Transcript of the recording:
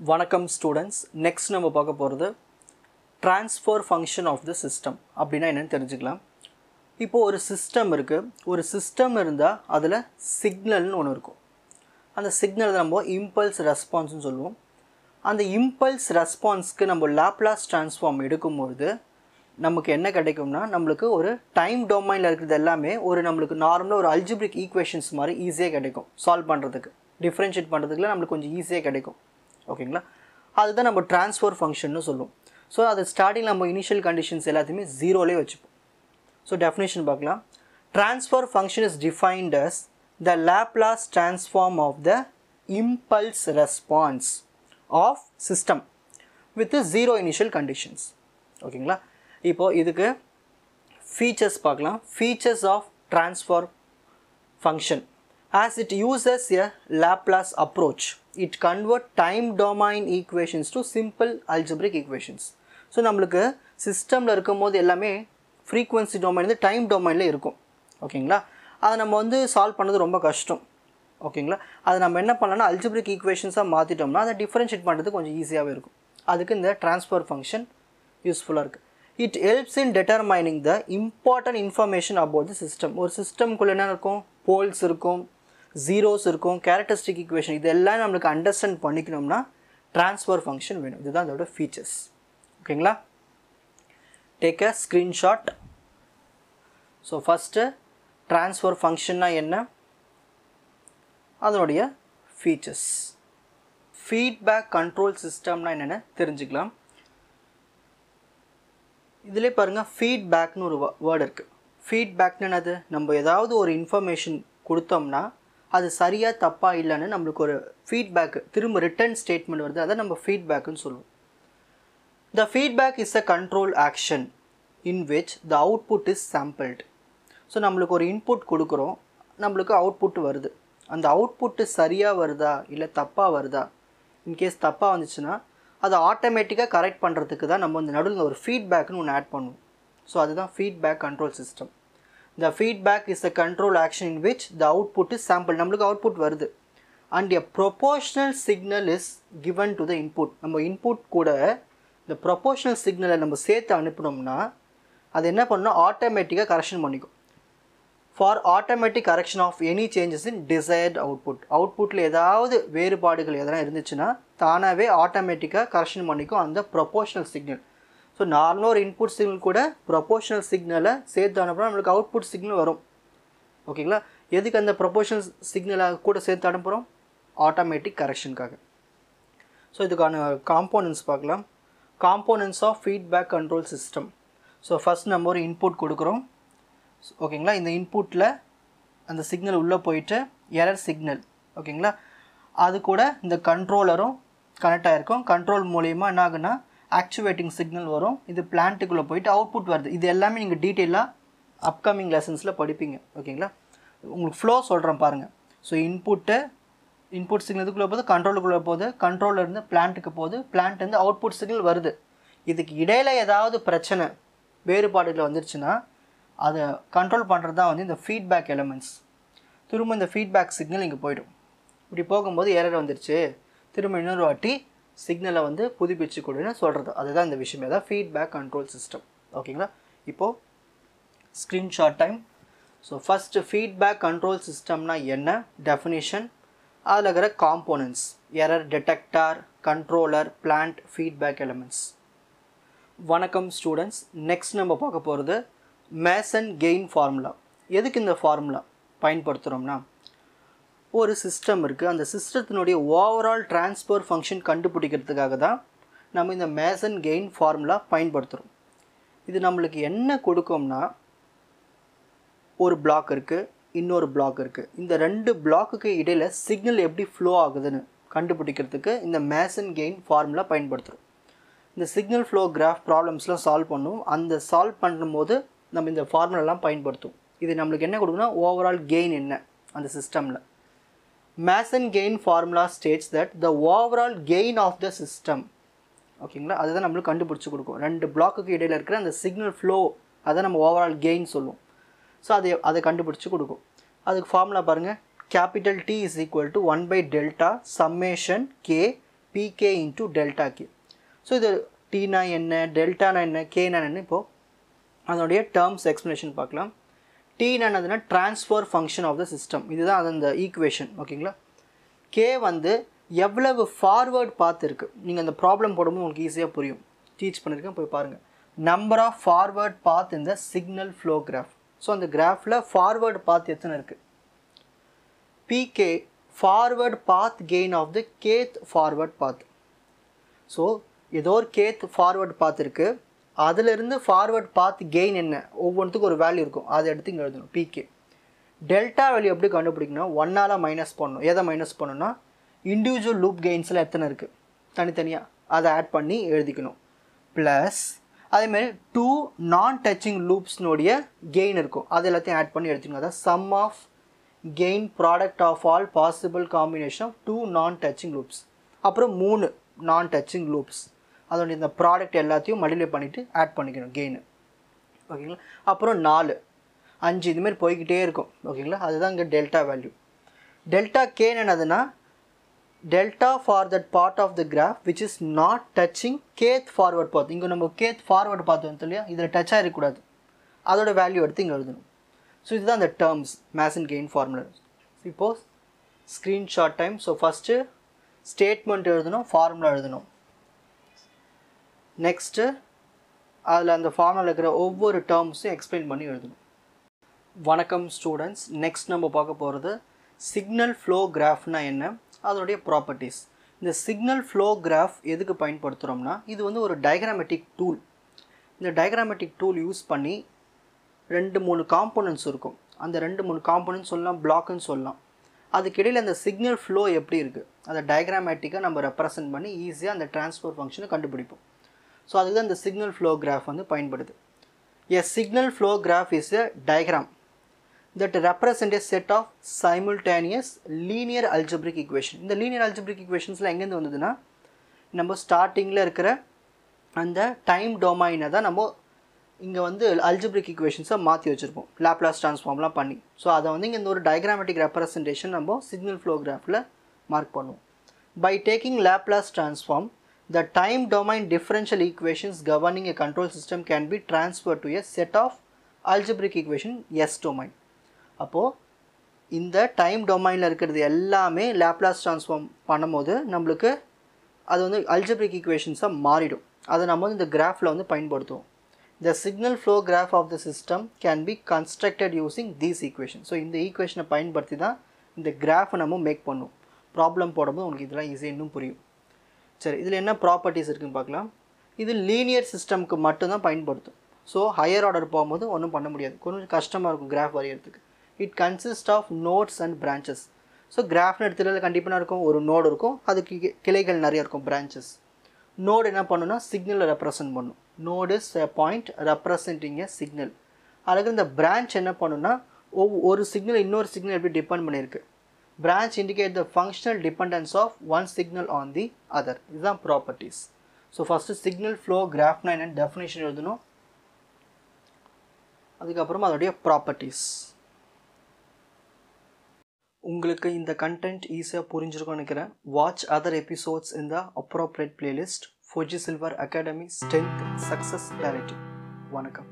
வணக்கம் students. Next நம்ம பார்க்க போகிறது transfer function of the system. அப்படின்னா என்னென்னு தெரிஞ்சுக்கலாம். இப்போது ஒரு சிஸ்டம் இருக்குது. ஒரு சிஸ்டம் இருந்தால் அதில் சிக்னல்னு ஒன்று இருக்கும். அந்த சிக்னல் நம்ம இம்பல்ஸ் ரெஸ்பான்ஸ்னு சொல்லுவோம். அந்த இம்பல்ஸ் ரெஸ்பான்ஸ்க்கு நம்ம லாப்லாஸ் ட்ரான்ஸ்ஃபார்ம் எடுக்கும்பொழுது நமக்கு என்ன கிடைக்கும்னா, நம்மளுக்கு ஒரு டைம் டொமைனில் இருக்கிறது எல்லாமே நம்மளுக்கு நார்மலாக ஒரு அல்ஜிப்ரிக் ஈக்குவேஷன்ஸ் மாதிரி ஈஸியாக கிடைக்கும். சால்வ் பண்ணுறதுக்கு, டிஃப்ரென்ஷியேட் பண்ணுறதுக்குலாம் நம்மளுக்கு கொஞ்சம் ஈஸியாக கிடைக்கும். ஓகேங்களா? அதுதான் நம்ம ட்ரான்ஸ்ஃபர் ஃபங்க்ஷன்னு சொல்லுவோம். ஸோ அது ஸ்டார்டிங் நம்ம இனிஷியல் கண்டிஷன்ஸ் எல்லாத்தையுமே ஜீரோலே வச்சுப்போம். ஸோ டெஃபினேஷன் பார்க்கலாம். Transfer function is defined as the Laplace transform of the impulse response of system with zero initial conditions. ஓகேங்களா? இப்போது இதுக்கு ஃபீச்சர்ஸ் பார்க்கலாம். Features of transfer function. As it uses a Laplace approach, it converts time domain equations to simple algebraic equations. So நம்மளுக்கு சிஸ்டமில் இருக்கும் போது எல்லாமே frequency domain வந்து டைம் டொமைனில் இருக்கும். ஓகேங்களா? அதை நம்ம சால்வ் பண்ணது ரொம்ப கஷ்டம். ஓகேங்களா? அதை நம்ம என்ன பண்ணலாம்னா அல்ஜிப்ரிக் ஈக்குவேஷன்ஸாக மாற்றிட்டோம்னா அதை டிஃப்ரென்ஷியேட் பண்ணுறது கொஞ்சம் ஈஸியாகவே இருக்கும். அதுக்கு இந்த ட்ரான்ஸ்ஃபர் ஃபங்க்ஷன் யூஸ்ஃபுல்லாக இருக்குது. It helps in determining the important information about the system. ஒரு சிஸ்டம்குள்ளே என்ன இருக்கும்? போல்ஸ் இருக்கும், ஜீரோஸ் இருக்கும், கேரக்டரிஸ்டிக் ஈக்குவேஷன், இதெல்லாம் நம்மளுக்கு அண்டர்ஸ்டாண்ட் பண்ணிக்கணும்னா ட்ரான்ஸ்ஃபர் ஃபங்க்ஷன் வேணும். இதுதான் அதோட ஃபீச்சர்ஸ். ஓகேங்களா? Take a screenshot. So first transfer ஃபங்க்ஷன்னா என்ன, அதனுடைய ஃபீச்சர்ஸ். ஃபீட்பேக் கண்ட்ரோல் சிஸ்டம்னா என்னென்னு தெரிஞ்சுக்கலாம். இதிலே பாருங்கள், ஃபீட்பேக்னு ஒரு வேர்டு இருக்குது. ஃபீட்பேக்னு என்னது? நம்ம ஏதாவது ஒரு இன்ஃபர்மேஷன் கொடுத்தோம்னா அது சரியாக தப்பாக இல்லைன்னு நம்மளுக்கு ஒரு ஃபீட்பேக்கு திரும்ப ரிட்டர்ன் ஸ்டேட்மெண்ட் வருது. அதை நம்ம ஃபீட்பேக்குன்னு சொல்லுவோம். The feedback is a control action in which the output is sampled. So நம்மளுக்கு ஒரு இன்புட் கொடுக்குறோம், நம்மளுக்கு அவுட்புட் வருது. அந்த அவுட்புட்டு சரியாக வருதா இல்லை தப்பாக வருதா? இன்கேஸ் தப்பாக வந்துச்சுன்னா அதை ஆட்டோமேட்டிக்காக கரெக்ட் பண்ணுறதுக்கு தான் நம்ம இந்த நடுவில் ஒரு ஃபீட்பேக்னு ஒன்று ஆட் பண்ணுவோம். ஸோ அதுதான் feedback control system. The feedback is a control action in which the output is sampled. நம்மளுக்கு அவுட்புட் வருது and a proportional signal is given to the input. நம்ம இன்புட் கூட இந்த ப்ரொபோர்ஷனல் சிக்னலை நம்ம சேர்த்து அனுப்பினோம்னா அது என்ன பண்ணணும்? ஆட்டோமேட்டிக்காக கரெக்ஷன் பண்ணிக்கும். For automatic correction of any changes in desired output. அவுட்புட்டில் ஏதாவது வேறுபாடுகள் எதனா இருந்துச்சுன்னா தானாகவே ஆட்டோமேட்டிக்காக கரெக்ஷன் பண்ணிக்கும் அந்த ப்ரொபோர்ஷனல் சிக்னல். ஸோ நார்மலாக ஒரு இன்புட் சிக்னல் கூட ப்ரொபோர்ஷனல் சிக்னலை சேர்த்து அனுப்புனா நம்மளுக்கு அவுட்புட் சிக்னல் வரும். ஓகேங்களா? எதுக்கு அந்த ப்ரொபோர்ஷனல் சிக்னலை கூட சேர்த்து அனுப்புகிறோம்? ஆட்டோமேட்டிக் கரெக்ஷனுக்காக. ஸோ இதுக்கான காம்போனன்ட்ஸ் பார்க்கலாம். Components of feedback control system. So first நம்ம ஒரு இன்புட் கொடுக்குறோம். ஓகேங்களா? இந்த இன்புட்டில் அந்த சிக்னல் உள்ளே போயிட்டு எரர் சிக்னல், ஓகேங்களா, அது கூட இந்த கண்ட்ரோலரும் கனெக்ட் ஆகிருக்கும். கண்ட்ரோல் மூலயமா என்ன ஆகுனா ஆக்சுவேட்டிங் சிக்னல் வரும். இது பிளான்ட்டுக்குள்ளே போயிட்டு அவுட்புட் வருது. இது எல்லாமே நீங்கள் டீட்டெயிலாக அப்கமிங் லெசன்ஸில் படிப்பீங்க. ஓகேங்களா? உங்களுக்கு ஃப்ளோ சொல்கிறேன் பாருங்கள். ஸோ இன்புட் சிக்னல் இதுக்குள்ளே போகுது, கண்ட்ரோலுக்குள்ளே போகுது, கண்ட்ரோலருந்து பிளான்ட்டுக்கு போகுது, பிளான்ட்லேருந்து அவுட்புட் சிக்னல் வருது. இதுக்கு இடையில் ஏதாவது பிரச்சனை வேறுபாடுகள் வந்துருச்சுன்னா அதை கண்ட்ரோல் பண்ணுறது தான் இந்த ஃபீட்பேக் எலமெண்ட்ஸ். திரும்ப இந்த ஃபீட்பேக் சிக்னல் இங்கே போய்டும். இப்படி போகும்போது எரர் வந்துருச்சு, திரும்ப இன்னொரு வாட்டி சிக்னலை புதுப்பிச்சு கொடுன்னு சொல்கிறது. அதுதான் இந்த விஷயம், அதான் ஃபீட்பேக் கண்ட்ரோல் சிஸ்டம். ஓகேங்களா? இப்போது screenshot time. So first feedback control சிஸ்டம்னா என்ன, டெஃபினிஷன், அதில் இருக்கிற components, error detector, controller, plant, feedback elements. வணக்கம் ஸ்டூடெண்ட்ஸ். நெக்ஸ்ட் நம்ம பார்க்க போகிறது மேசன் கெயின் ஃபார்முலா. எதுக்கு இந்த ஃபார்முலா பயன்படுத்துகிறோம்னா, ஒரு சிஸ்டம் இருக்குது, அந்த சிஸ்டத்தினுடைய ஓவரால் ட்ரான்ஸ்ஃபர் ஃபங்க்ஷன் கண்டுபிடிக்கிறதுக்காக தான் நம்ம இந்த மேசன் கெயின் ஃபார்முலா பயன்படுத்துகிறோம். இது நம்மளுக்கு என்ன கொடுக்கும்னா, ஒரு பிளாக் இருக்குது, இன்னொரு பிளாக் இருக்குது. இந்த ரெண்டு பிளாக்குக்கு இடையில் சிக்னல் எப்படி ஃப்ளோ ஆகுதுன்னு கண்டுபிடிக்கிறதுக்கு இந்த மேசன் கெயின் ஃபார்முலா பயன்படுத்துகிறோம். இந்த சிக்னல் ஃப்ளோ கிராஃப் ப்ராப்ளம்ஸ்லாம் சால்வ் பண்ணுவோம். அந்த சால்வ் பண்ணும்போது நம்ம இந்த ஃபார்முலாலாம் பயன்படுத்துவோம். இது நம்மளுக்கு என்ன கொடுக்குன்னா, ஓவரால் கெயின் என்ன அந்த சிஸ்டமில். Mason gain formula states that the overall gain of the system, ஓகேங்களா, அதுதான் நம்மளுக்கு கண்டுபிடிச்சி கொடுக்கும். ரெண்டு பிளாக்குக்கு இடையில் இருக்கிற அந்த சிக்னல் ஃப்ளோ அதை நம்ம ஓவரால் கெயின் சொல்லுவோம். ஸோ அதை கண்டுபிடிச்சி கொடுக்கும். அதுக்கு ஃபார்முலா பாருங்கள். Capital T is equal to 1 by delta summation K pk into delta k. So இது டீனா என்ன, டெல்டானா என்ன, கேனா என்ன, இப்போது அதனுடைய டேர்ம்ஸ் எக்ஸ்ப்ளனேஷன் பார்க்கலாம். டீனா என்னதுன்னா transfer function of the system, இதுதான் அது அந்த ஈக்குவேஷன். ஓகேங்களா. கே வந்து எவ்வளவு ஃபார்வேர்ட் பாத் இருக்குது, நீங்கள் அந்த ப்ராப்ளம் போடும்போது உங்களுக்கு ஈஸியாக புரியும், டீச் பண்ணியிருக்கேன், போய் பாருங்கள். நம்பர் ஆஃப் ஃபார்வேர்ட் பாத் இந்த சிக்னல் ஃப்ளோ கிராஃப். ஸோ அந்த கிராஃபில் ஃபார்வேர்டு பாத் எத்தனை இருக்குது, P K forward path gain of the kth forward path. So ஏதோ ஒரு கேத் ஃபார்வேர்ட் பாத் இருக்குது, அதிலிருந்து ஃபார்வேர்ட் பாத் கெயின் என்ன, ஒவ்வொன்றுத்துக்கும் ஒரு வேல்யூ இருக்கும், அதை எடுத்து இங்கே எழுதணும் பிகே. டெல்டா வேல்யூ எப்படி கண்டுபிடிக்கணும், 1ஆல் மைனஸ் பண்ணணும். எதை மைனஸ் பண்ணணும்னா இண்டிவிஜுவல் லூப் கெயின்ஸில் எத்தனை இருக்குது தனித்தனியாக அதை ஆட் பண்ணி எழுதிக்கணும். ப்ளஸ் அதேமாதிரி 2 நான் டச்சிங் லூப்ஸ்னுடைய கெயின் இருக்கும், அது எல்லாத்தையும் ஆட் பண்ணி எடுத்துக்கணும். அதாவது sum of gain product of all possible combination of 2 non touching loops. அப்புறம் 3 நான் டச்சிங் லூப்ஸ், அதோடைய இந்த ப்ராடக்ட் எல்லாத்தையும் மல்டிப்ளை பண்ணிவிட்டு ஆட் பண்ணிக்கணும் கெயின். ஓகேங்களா. அப்புறம் 4, 5 இதுமாரி போய்கிட்டே இருக்கும். ஓகேங்களா. அதுதான் இங்கே டெல்டா வேல்யூ. டெல்டா கேன்னு என்னதுன்னா delta for that part of the graph which is not touching kth forward path. இங்கே நம்ம kth forward path வந்து இல்லையா, இதில் டச் ஆகிருக்கூடாது, அதோட வேல்யூ எடுத்து இங்கே எழுதணும். ஸோ இதுதான் அந்த டேர்ம்ஸ் மேசன் கெயின் ஃபார்முலா. இப்போது screenshot time. So first statement எழுதணும், ஃபார்முலா எழுதணும். நெக்ஸ்ட்டு அதில் அந்த ஃபார்முலா இருக்கிற ஒவ்வொரு டேர்ம்ஸும் எக்ஸ்பிளைன் பண்ணி எழுதணும். வணக்கம் ஸ்டூடெண்ட்ஸ். நெக்ஸ்ட் நம்ம பார்க்க போகிறது சிக்னல் ஃப்ளோ கிராஃப்னா என்ன, அதனுடைய ப்ராப்பர்ட்டிஸ். இந்த சிக்னல் ஃப்ளோ கிராஃப் எதுக்கு பயன்படுத்துகிறோம்னா, இது வந்து ஒரு டயக்ராமேட்டிக் டூல். இந்த டயக்ராமேட்டிக் டூல் யூஸ் பண்ணி 2-3 காம்போனன்ட்ஸ் இருக்கும், அந்த 2-3 காம்போனன்ட்ஸ் சொல்லலாம், பிளாக்குன்னு சொல்லலாம். அதுக்கிடையில் அந்த சிக்னல் ஃப்ளோ எப்படி இருக்குது அதை டயக்ராமேட்டிக்காக நம்ம ரெப்ரசன்ட் பண்ணி ஈஸியாக அந்த ட்ரான்ஸ்ஃபர் ஃபங்க்ஷனை கண்டுபிடிப்போம். ஸோ அதுக்கு தான் இந்த சிக்னல் ஃப்ளோ கிராஃப் வந்து பயன்படுது. A signal flow graph is a diagram that represent a set of simultaneous linear algebraic equation. இந்த linear algebraic equationsல எங்கேருந்து வந்ததுன்னா, நம்ம ஸ்டார்டிங்கில் இருக்கிற அந்த டைம் டொமைனை தான் நம்ம இங்கே வந்து algebraic equations மாற்றி வச்சுருப்போம், லாப்லாஸ் ட்ரான்ஸ்ஃபார்ம்லாம் பண்ணி. ஸோ அதை வந்து இங்கே இந்த ஒரு டயக்ராமேட்டிக் ரெப்ரசன்டேஷன் நம்ம சிக்னல் ஃப்ளோ கிராஃபில் மார்க் பண்ணுவோம். By taking Laplace transform, the time domain differential equations governing a control system can be transferred to a set of algebraic equation S domain. அப்போது இந்த டைம் டொமைனில் இருக்கிறது எல்லாமே லாப்லாஸ் ட்ரான்ஸ்ஃபார்ம் பண்ணும்போது நம்மளுக்கு அது வந்து அல்ஜிப்ரிக் ஈக்குவேஷன்ஸாக மாறிடும். அதை நம்ம வந்து இந்த கிராஃபில் வந்து பயன்படுத்துவோம். The signal flow graph of the system can be constructed using these equation. So இந்த ஈக்குவேஷனை பயன்படுத்தி தான் இந்த கிராஃபை நம்ம மேக் பண்ணுவோம். ப்ராப்ளம் போடும்போது உங்களுக்கு இதெல்லாம் ஈஸியாக இன்னும் புரியும். சரி, இதில் என்ன ப்ராப்பர்ட்டிஸ் இருக்குதுன்னு பார்க்கலாம். இது லீனியர் சிஸ்டம்க்கு மட்டும்தான் பயன்படுத்தும். ஸோ ஹையர் ஆர்டர் போகும்போது ஒன்றும் பண்ண முடியாது, கொஞ்சம் கஷ்டமாக இருக்கும் கிராஃப் வரைகிறதுக்கு. It consists of nodes and branches. So கிராஃப்னு எடுத்துகிட்டு கண்டிப்பாக இருக்கும், ஒரு நோடு இருக்கும், அதுக்கு கிளைகள் நிறைய இருக்கும், branches. நோடு என்ன பண்ணுன்னா சிக்னலை ரெப்ரசன்ட் பண்ணும். Node is a point representing a signal. அதுக்கு இந்த பிரான்ச் என்ன பண்ணுன்னா ஒரு சிக்னல் இன்னொரு சிக்னல் எப்படி டிபெண்ட் பண்ணியிருக்கு. Branch indicate the functional dependence of one signal on the other. இதுதான் properties. So first signal flow கிராஃப்னா என்னென்னு டெஃபினேஷன் எழுதணும், அதுக்கப்புறமா அதோடைய ப்ராப்பர்ட்டிஸ். உங்களுக்கு இந்த கண்டென்ட் ஈஸியாக புரிஞ்சிருக்கும்னு நினைக்கிறேன். வாட்ச் அதர் எபிசோட்ஸ் இன் த appropriate playlist. Fuji silver academy strength success clarity. வணக்கம்.